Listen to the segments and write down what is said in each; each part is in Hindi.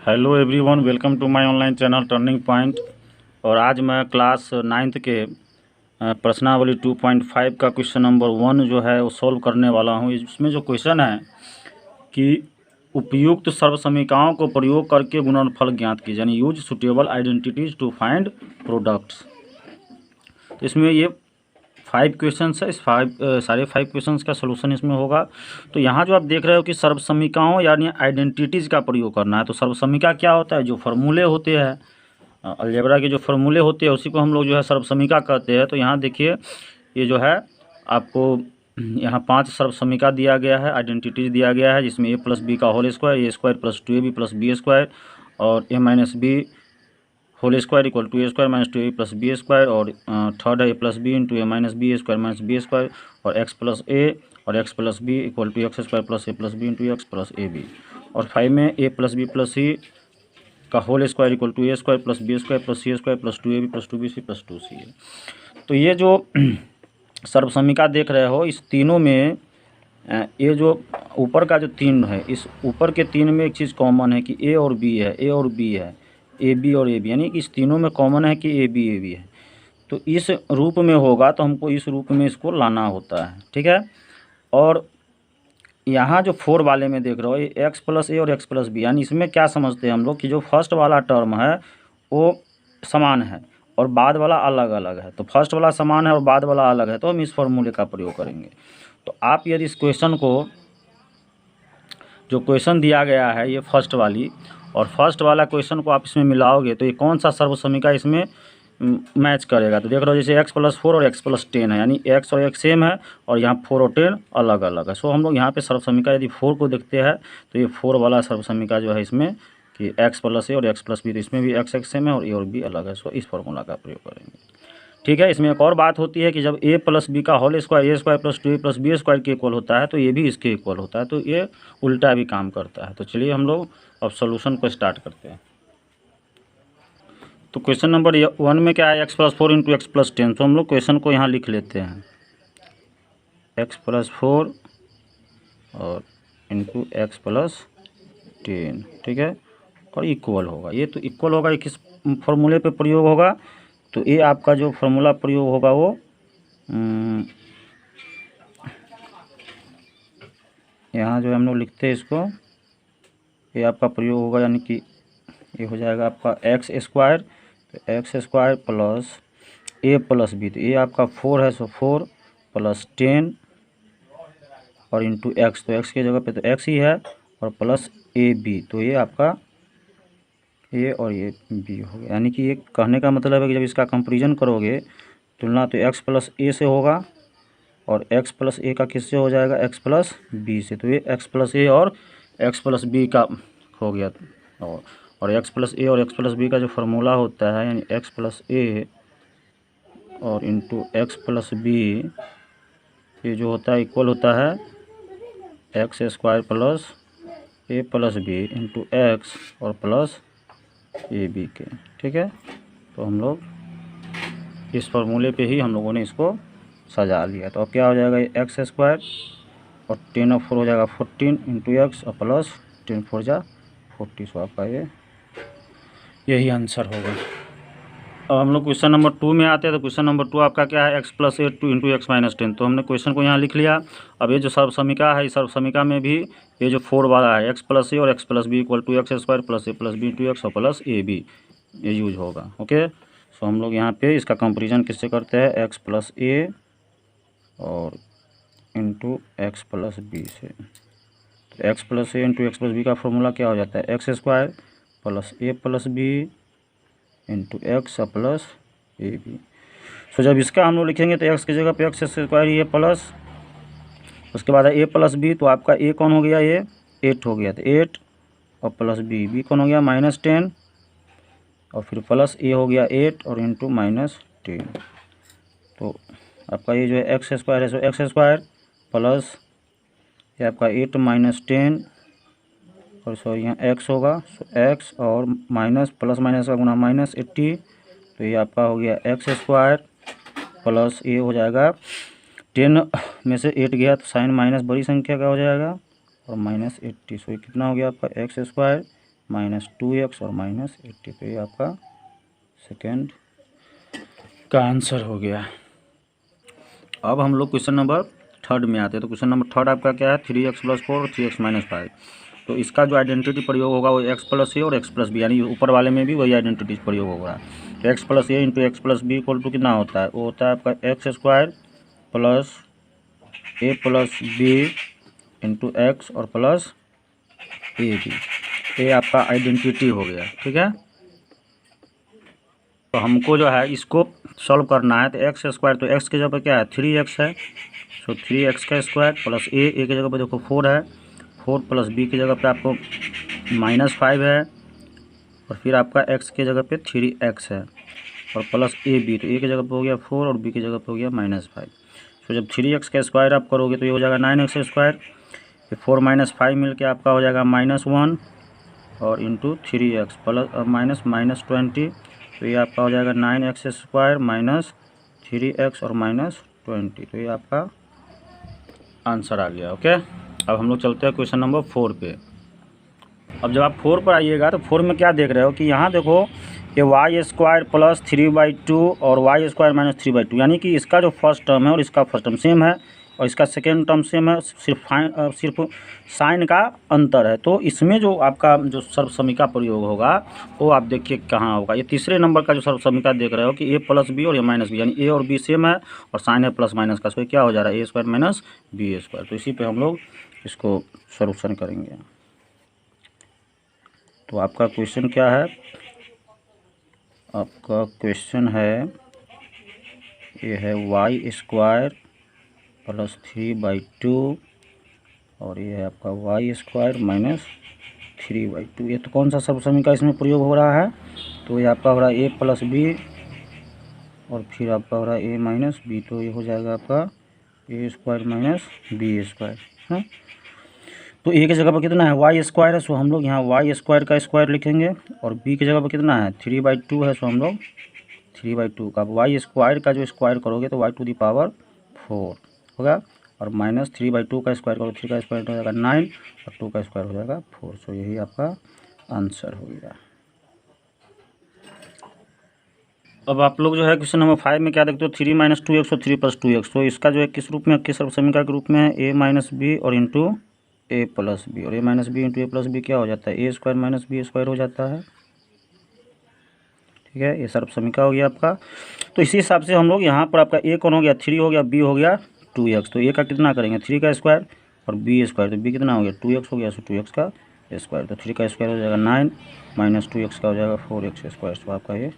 Hello everyone, welcome to my online channel turning point. और आज मैं क्लास 9th के प्रश्नावली 2.5 का क्वेश्चन नंबर 1 जो है वो सॉल्व करने वाला हूँ। इसमें जो क्वेश्चन है कि उपयुक्त सर्वसमीकाओं को प्रयोग करके गुणनफल ज्ञात कीजिए, यानी use suitable identities to find products. तो इसमें ये 5 क्वेश्चंस है। इस सारे 5 क्वेश्चंस का सोल्यूशन इसमें होगा। तो यहाँ जो आप देख रहे हो कि सर्वसमीकाओं यानी आइडेंटिटीज़ का प्रयोग करना है। तो सर्वसमीका क्या होता है? जो फार्मूले होते हैं अलजेब्रा के, जो फार्मूले होते हैं उसी को हम लोग जो है सर्वसमीका कहते हैं। तो यहाँ देखिए, ये जो है आपको यहाँ 5 सर्वसमीका दिया गया है, आइडेंटिटीज दिया गया है, जिसमें a + b का whole square, a² + 2ab + b² और a - b whole square equal to a² - 2ab + b²। और थर्ड है a + b into a - b² - b² और x + a और x + b equal to x² + a + b into x + ab। और 5 में a + b + c का whole square equal to a² + b² + c² + 2ab + 2bc + 2c है। तो ये जो सर्वसमीका देख रहे हो, इस तीनों में ये जो ऊपर का जो 3 है, इस ऊपर के 3 में एक चीज़ कॉमन है कि a और b है, a और b है, ए बी और ए बी, यानी कि इस तीनों में कॉमन है कि ए बी है। तो इस रूप में होगा तो हमको इस रूप में इसको लाना होता है, ठीक है। और यहाँ जो 4 वाले में देख रहे हो, ये x + a और x + b, यानी इसमें क्या समझते हैं हम लोग कि जो फर्स्ट वाला टर्म है वो समान है और बाद वाला अलग अलग है। तो फर्स्ट वाला समान है और बाद वाला अलग है, तो हम इस फॉर्मूले का प्रयोग करेंगे। तो आप यदि इस क्वेश्चन को, जो क्वेश्चन दिया गया है ये फर्स्ट वाली, और फर्स्ट वाला क्वेश्चन को आप इसमें मिलाओगे तो ये कौन सा सर्वसमीका इसमें मैच करेगा। तो देख रहे हो जैसे x + 4 और x + 10 है, यानी x और x सेम है और यहाँ 4 और 10 अलग अलग है। सो हम लोग यहाँ पे सर्वसमीका यदि 4 को देखते हैं तो ये 4 वाला सर्वसमीका जो है इसमें कि x + a और x + b, तो इसमें भी x सेम है और a और b अलग है। सो इस फॉर्मूला का प्रयोग करेंगे, ठीक है। इसमें एक और बात होती है कि जब a + b का whole square a² + 2a + b² के इक्वल होता है तो ये भी इसके इक्वल होता है, तो ये उल्टा भी काम करता है। तो चलिए हम लोग अब सॉल्यूशन को स्टार्ट करते हैं। तो क्वेश्चन नंबर 1 में क्या है, x + 4 इंटू x + 10। तो हम लोग क्वेश्चन को यहाँ लिख लेते हैं, x + 4 और इंटू x + 10, ठीक है। और इक्वल होगा, ये तो इक्वल होगा, ये किस फॉर्मूले पे प्रयोग होगा? तो ये आपका जो फॉर्मूला प्रयोग होगा वो यहाँ जो हम लोग लिखते हैं इसको, ये आपका प्रयोग होगा, यानी कि ये हो जाएगा आपका x², तो x² + a + b, तो ये आपका 4 है, सो 4 + 10 और इंटू x, तो x की जगह पे तो x ही है, और प्लस ab, तो ये आपका a और ये b हो गया। यानी कि ये कहने का मतलब है कि जब इसका कंपेरिजन करोगे तुलना, तो x + a से होगा और x + a का किससे हो जाएगा, x + b से। तो ये x + a और x + b का हो गया। और x + a और x + b का जो फार्मूला होता है, यानी x + a और इंटू x + b, ये जो होता है इक्वल होता है x² + a + b into x और प्लस ए बी के, ठीक है। तो हम लोग इस फार्मूले पे ही हम लोगों ने इसको सजा लिया। तो अब क्या हो जाएगा, ये x² और 10 और 4 हो जाएगा 14 इंटू x और प्लस 10 4 जा 40। सो आपका यही आंसर होगा। अब हम लोग क्वेश्चन नंबर 2 में आते हैं। तो क्वेश्चन नंबर 2 आपका क्या है, x + a 2 इंटू x - 10। तो हमने क्वेश्चन को यहाँ लिख लिया। अब ये जो सर्वसमीका है, इस सर्वसमीका में भी ये जो 4 वाला है, x + a और x + b equal to x² + a + b into x और प्लस ए बी, ये यूज होगा, ओके। सो हम लोग यहाँ पे इसका कंपेरिजन किससे करते हैं, x + a और इंटू x + b से। तो x + a into x + b का फॉर्मूला क्या हो जाता है, x² + a + b into x plus A B. So जब इसका हम लोग लिखेंगे तो x की जगह पे x² ये प्लस, उसके बाद a + b, तो आपका a कौन हो गया, ये 8 हो गया, तो 8 और प्लस b कौन हो गया, -10 और फिर प्लस a हो गया 8 और इंटू -10। तो आपका ये जो है x² है, सो x² प्लस ये आपका 8 - 10 और सॉरी यहाँ x होगा, सो x और माइनस प्लस माइनस का गुना -80, तो ये आपका हो गया x² प्लस ये हो जाएगा 10 में से 8 गया तो साइन माइनस बड़ी संख्या का हो जाएगा और -80। सो ये कितना हो गया आपका x² -2x और -80। तो ये आपका सेकेंड का आंसर हो गया। अब हम लोग क्वेश्चन नंबर थर्ड में आते हैं। तो क्वेश्चन नंबर थर्ड आपका क्या है, 3x + 4 और 3x - 5। तो इसका जो आइडेंटिटी प्रयोग होगा वो x + a और x + b, यानी ऊपर वाले में भी वही आइडेंटिटी प्रयोग होगा। तो x + a × x + b = कितना होता है, वो होता है आपका x² + a + b × x और प्लस ए बी। ये आपका आइडेंटिटी हो गया, ठीक है। तो हमको जो है इसको सॉल्व करना है। तो x² तो x की जगह पर क्या है 3x है, तो 3x² प्लस a की जगह पर देखो 4 है, 4 प्लस b की जगह पे आपको -5 है, और फिर आपका x की जगह पे 3x है और प्लस a b। तो a की जगह पे हो गया 4 और b की जगह पे हो गया -5। तो जब 3x² आप करोगे तो ये हो जाएगा 9x², फिर 4 - 5 मिल के आपका हो जाएगा -1 और इंटू 3x प्लस -20। तो ये आपका हो जाएगा 9x² - 3x और -20। तो ये आपका आंसर आ गया। ओके, अब हम लोग चलते हैं क्वेश्चन नंबर 4 पे। अब जब आप 4 पर आइएगा तो 4 में क्या देख रहे हो कि यहाँ देखो ये y² + 3/2 और y² - 3/2, यानी कि इसका जो फर्स्ट टर्म है और इसका फर्स्ट टर्म सेम है और इसका सेकेंड टर्म सेम है, सिर्फ साइन का अंतर है। तो इसमें जो आपका जो सर्वसमीका प्रयोग होगा वो आप देखिए कहाँ होगा। ये तीसरे नंबर का जो सर्वसमीका देख रहे हो कि a + b और a - b, यानी a और b सेम है और साइन है प्लस माइनस का, तो क्या हो जा रहा है a² - b²। तो इसी पे हम लोग इसको सॉल्यूशन करेंगे। तो आपका क्वेश्चन क्या है, आपका क्वेश्चन है ये है y² + 3/2 और ये है आपका y² - 3/2। ये तो कौन सा सर्वसमीका इसमें प्रयोग हो रहा है, तो ये आपका हो रहा है a + b और फिर आपका हो रहा है a - b। तो ये हो जाएगा आपका a² - b², है। तो a की जगह पर कितना है y² है, सो हम लोग यहाँ y² का स्क्वायर लिखेंगे, और b की जगह पर कितना है 3/2 है, सो हम लोग 3/2 का y² का जो स्क्वायर करोगे तो y⁴ होगा, और -3/2 का स्क्वायर करोगे 3 का स्क्वायर हो जाएगा 9 और 2 का स्क्वायर हो जाएगा 4। सो यही आपका आंसर हो गया। अब आप लोग जो है क्वेश्चन नंबर 5 में क्या देखते हो, 3 - 2x और 3 + 2x। तो इसका जो है किस रूप में, किस सर्वसमीका के रूप में है, a - b और इंटू a + b, और a - b into a + b क्या हो जाता है a² - b² हो जाता है, ठीक है। ये सर्वसमीका हो गया आपका। तो इसी हिसाब से हम लोग यहाँ पर आपका a कौन हो गया 3 हो गया, b हो गया 2x। तो a का कितना करेंगे 3 का स्क्वायर और b², तो b कितना हो गया 2x हो गया, सो 2x का स्क्वायर। तो 3 का स्क्वायर हो जाएगा 9 - 2x का हो जाएगा 4x²। तो आपका ये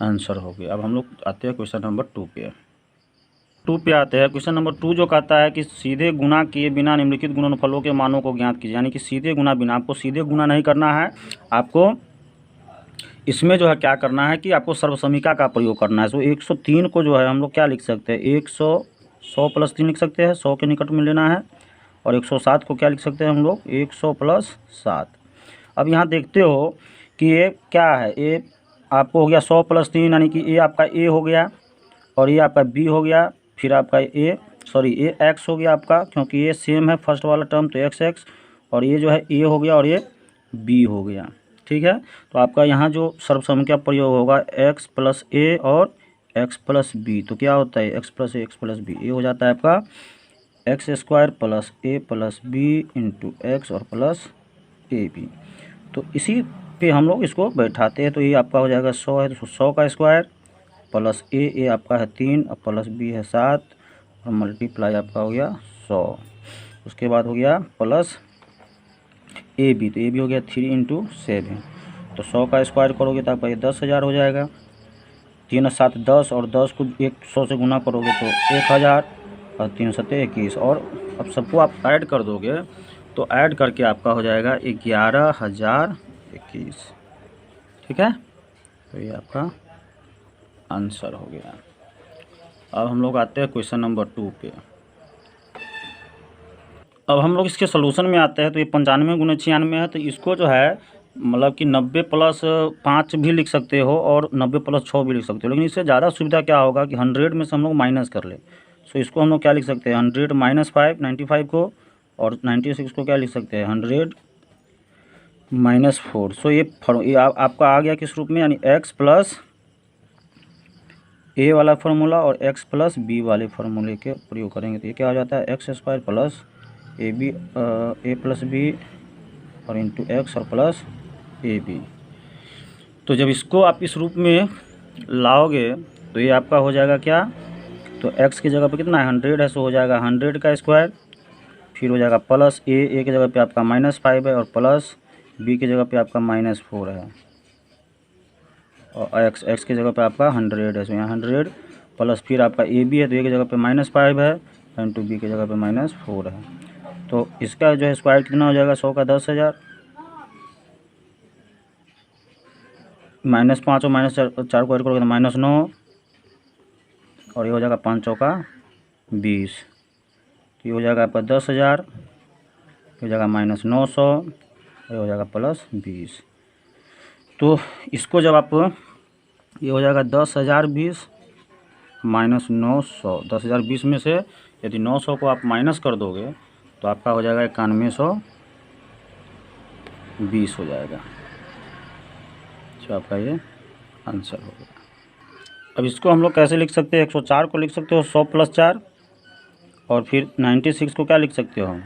आंसर हो गया। अब हम लोग आते हैं क्वेश्चन नंबर 2 पे। 2 पे आते हैं। क्वेश्चन नंबर 2 जो कहता है कि सीधे गुणा किए बिना निम्नलिखित गुणनफलों के मानों को ज्ञात कीजिए, यानी कि सीधे गुणा बिना, आपको सीधे गुणा नहीं करना है, आपको इसमें जो है क्या करना है कि आपको सर्वसमीका का प्रयोग करना है। सो 103 को जो है हम लोग क्या लिख सकते हैं 100 + 3 लिख सकते हैं, 100 के निकट में लेना है, और 107 को क्या लिख सकते हैं हम लोग 100 + 7। अब यहाँ देखते हो कि ये क्या है, ये आपको हो गया 100 + 3, यानी कि ये आपका a हो गया और ये आपका b हो गया, फिर आपका ये x हो गया आपका, क्योंकि ये सेम है फर्स्ट वाला टर्म तो x, और ये जो है a हो गया और ये b हो गया, ठीक है। तो आपका यहाँ जो सर्वसमीका प्रयोग होगा x + a और x + b, तो क्या होता है x + a x + b, ये हो जाता है आपका x² + a + b into x और प्लस ए बी। तो इसी पे हम लोग इसको बैठाते हैं। तो ये आपका हो जाएगा 100 है, तो 100 का स्क्वायर प्लस ए आपका है 3 और प्लस बी है 7 और मल्टीप्लाई आपका हो गया 100। उसके बाद हो गया प्लस ए बी, तो ए बी हो गया 3 × 7। तो 100 का स्क्वायर करोगे तो आपका ये 10,000 हो जाएगा। 3 और 7 10, और 10 को 100 से गुना करोगे तो 1000 और 3 7 21, और अब सबको आप ऐड कर दोगे तो ऐड करके आपका हो जाएगा 11,021, ठीक है। तो ये आपका आंसर हो गया। अब हम लोग आते हैं क्वेश्चन नंबर 2 पे। अब हम लोग इसके सोल्यूशन में आते हैं। तो ये 95 × 96 है, तो इसको जो है मतलब कि 90 + 5 भी लिख सकते हो और 90 + 6 भी लिख सकते हो, लेकिन इससे ज़्यादा सुविधा क्या होगा कि 100 में से हम लोग माइनस कर ले। सो इसको हम लोग क्या लिख सकते हैं 100 - 5 95 को, और 96 को क्या लिख सकते हैं 100 -4। सो ये आपका आ गया किस रूप में, यानी x प्लस ए वाला फार्मूला और x प्लस बी वाले फार्मूले के प्रयोग करेंगे। तो ये क्या हो जाता है, एक्स स्क्वायर प्लस ए प्लस बी और इंटू एक्स और प्लस ए बी। तो जब इसको आप इस रूप में लाओगे तो ये आपका हो जाएगा क्या, तो x की जगह पे कितना है 100 है, सो हो जाएगा 100 का स्क्वायर, फिर हो जाएगा प्लस ए की जगह पे आपका -5 है और प्लस बी की जगह पे आपका -4 है और x की जगह पे आपका 100 है, सो यहाँ 100 प्लस फिर आपका ए बी है तो ए की जगह पे -5 है इंटू बी की जगह पे -4 है। तो इसका जो है स्क्वायर कितना हो जाएगा, 100 का 10,000 -5 और -4 को ऐड करोगे तो -9 और ये हो जाएगा 5 चौका 20। तो ये हो जाएगा आपका 10,000, हो जाएगा -900, ये हो जाएगा +20। तो इसको जब आप, ये हो जाएगा 10,020 -900, 10,020 में से यदि 900 को आप माइनस कर दोगे तो आपका हो जाएगा 9120 हो जाएगा। तो आपका ये आंसर हो गया। अब इसको हम लोग कैसे लिख सकते हैं, 104 को लिख सकते हो 100 + 4 और फिर 96 को क्या लिख सकते हो,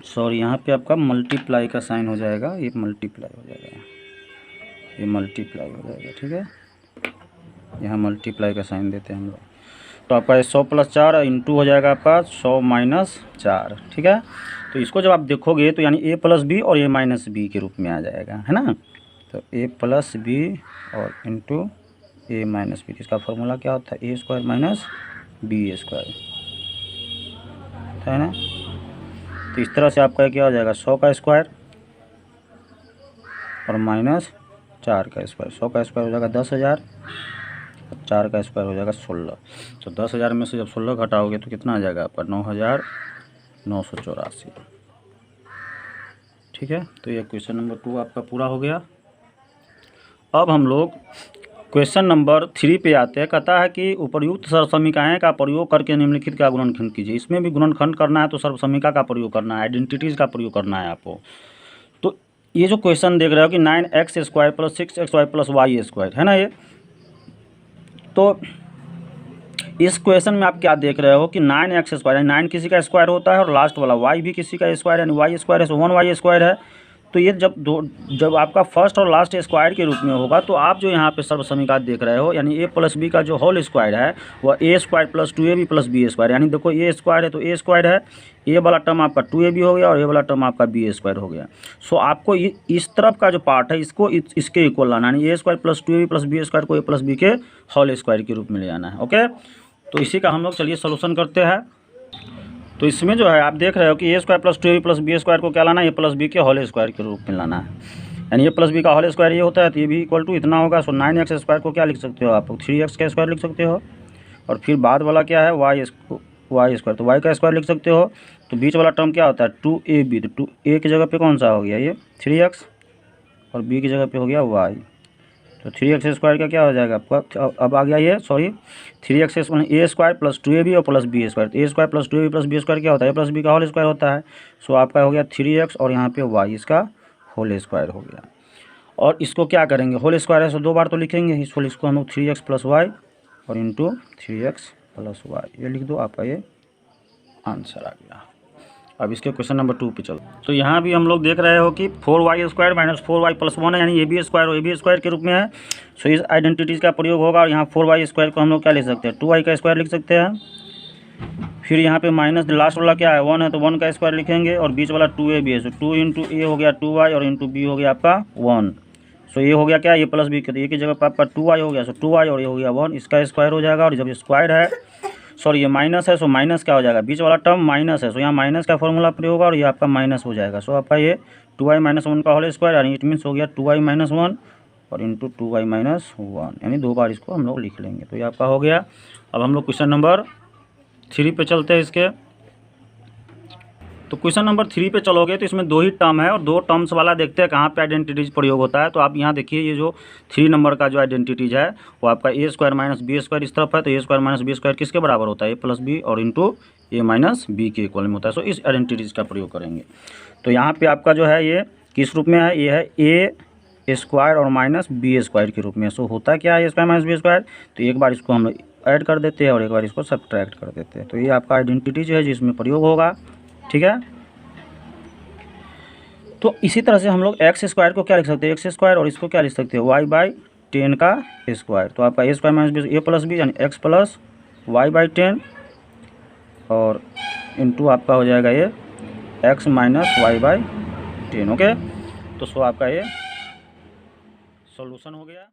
सॉरी यहाँ पे आपका मल्टीप्लाई का साइन हो जाएगा, ये मल्टीप्लाई हो जाएगा, ये मल्टीप्लाई हो जाएगा, ठीक है, यहाँ मल्टीप्लाई का साइन देते हैं हम लोग। तो आपका 100 + 4 इंटू हो जाएगा आपका 100 - 4, ठीक है। तो इसको जब आप देखोगे तो यानी a + b और a - b के रूप में आ जाएगा, है ना। तो a + b और इंटू a - b, इसका फॉर्मूला क्या होता है, a² - b², है ना। तो इस तरह से आपका क्या हो जाएगा, 100 का स्क्वायर और -4 का स्क्वायर। 100 का स्क्वायर हो जाएगा 10,000 और 4 का स्क्वायर हो जाएगा 16। तो 10,000 में से जब 16 घटाओगे तो कितना आ जाएगा आपका 9,984, ठीक है। तो ये क्वेश्चन नंबर 2 आपका पूरा हो गया। अब हम लोग क्वेश्चन नंबर 3 पे आते हैं। कहता है कि उपर्युक्त सर्वसमीकाएँ का प्रयोग करके निम्नलिखित का गुणनखंड कीजिए। इसमें भी गुणनखंड करना है तो सर्वसमीका का प्रयोग करना है, आइडेंटिटीज़ का प्रयोग करना है आपको। तो ये जो क्वेश्चन देख रहे हो कि 9x² + 6xy + y², है ना ये। तो इस क्वेश्चन में आप क्या देख रहे हो कि 9x² यानी 9 किसी का स्क्वायर होता है और लास्ट वाला y भी किसी का स्क्वायर यानी y² है, सो 1y² है। तो ये जब आपका फर्स्ट और लास्ट स्क्वायर के रूप में होगा तो आप जो यहाँ पे सर्वसमीका देख रहे हो यानी a + b का जो होल स्क्वायर है वह a² + 2ab + b², यानी देखो a² है तो a² है, ए वाला टर्म आपका 2ab हो गया और ए वाला टर्म आपका b² हो गया। सो आपको इस तरफ का जो पार्ट है इसको इसके इक्वल लाना, यानी a² + 2ab + b² को a + b के होल स्क्वायर के रूप में ले आना है, ओके। तो इसी का हम लोग चलिए सोल्यूशन करते हैं। तो इसमें जो है आप देख रहे हो कि a² + 2ab + b² को क्या लाना है, a + b के होल स्क्वायर के रूप में लाना है, यानी a + b का होल स्क्वायर ये होता है तो ये भी इक्वल टू इतना होगा। सो 9x² को क्या लिख सकते हो आप, 3x का स्क्वायर लिख सकते हो और फिर बाद वाला क्या है y², तो y का स्क्वायर लिख सकते हो। तो बीच वाला टर्म क्या होता है 2ab, तो 2a की जगह पे कौन सा हो गया ये 3x और b की जगह पे हो गया y। तो 3x² का क्या हो जाएगा आपका, अब आ गया ये, सॉरी 3x a² + 2ab और + b²। तो a² + 2ab + b² क्या होता है, a + b का होल स्क्वायर होता है। सो आपका हो गया 3x और यहाँ पे y इसका होल स्क्वायर हो गया। और इसको क्या करेंगे, होल स्क्वायर है सो 2 बार तो लिखेंगे, इसको हम लोग 3x + y और इंटू 3x + y ये लिख दो, आपका ये आंसर आ गया। अब इसके क्वेश्चन नंबर 2 पे चलो। तो यहाँ भी हम लोग देख रहे हो कि 4y² - 4y + 1 है, यानी ab² और ab² के रूप में है। सो इस आइडेंटिटीज़ का प्रयोग होगा और यहाँ 4y² को हम लोग क्या लिख सकते हैं 2y का स्क्वायर लिख सकते हैं। फिर यहाँ पे माइनस लास्ट वाला क्या है 1 है तो 1 का स्क्वायर लिखेंगे और बीच वाला 2ab है, सो 2 × a हो गया 2y और इंटू b हो गया आपका 1। सो ये हो गया क्या a + b, तो a की जगह पर आपका 2y हो गया, सो 2y और ये हो गया 1, इसका स्क्वायर हो जाएगा। और जब स्क्वायर है, सॉरी ये माइनस है, सो माइनस क्या हो जाएगा, बीच वाला टर्म माइनस है, सो यहाँ माइनस का फॉर्मूला प्रयोग होगा और ये आपका माइनस हो जाएगा। सो आपका ये 2y - 1 का होल स्क्वायर यानी इट मीन्स हो गया 2y - 1 और इंटू 2y - 1, यानी 2 बार इसको हम लोग लिख लेंगे। तो ये आपका हो गया। अब हम लोग क्वेश्चन नंबर 3 पे चलते हैं इसके। तो क्वेश्चन नंबर 3 पे चलोगे तो इसमें 2 ही टर्म है और 2 टर्म्स वाला देखते हैं कहाँ पे आइडेंटिटीज प्रयोग होता है। तो आप यहाँ देखिए ये जो 3 नंबर का जो आइडेंटिटीज है वो आपका a² - b² इस तरफ है, तो a² - b² किसके बराबर होता है a + b और इंटू a - b के इक्वल में होता है। सो इस आइडेंटिटीज का प्रयोग करेंगे। तो यहाँ पे आपका जो है ये किस रूप में है, ये है ए स्क्वायर और माइनस बी स्क्वायर के रूप में। सो होता क्या है ए स्क्वायर माइनस बी स्क्वायर, तो एक बार इसको हम लोग ऐड कर देते हैं और एक बार इसको सब्ट्रैक्ट कर देते हैं। तो ये आपका आइडेंटिटी जो है जिसमें प्रयोग होगा, ठीक है। तो इसी तरह से हम लोग एक्स स्क्वायर को क्या लिख सकते हैं, एक्स स्क्वायर, और इसको क्या लिख सकते हैं वाई बाई 10 का स्क्वायर। तो आपका a square minus b a plus b यानी एक्स प्लस वाई बाई 10 और इंटू आपका हो जाएगा ये x minus y by 10। Okay, तो सो आपका ये सॉल्यूशन हो गया।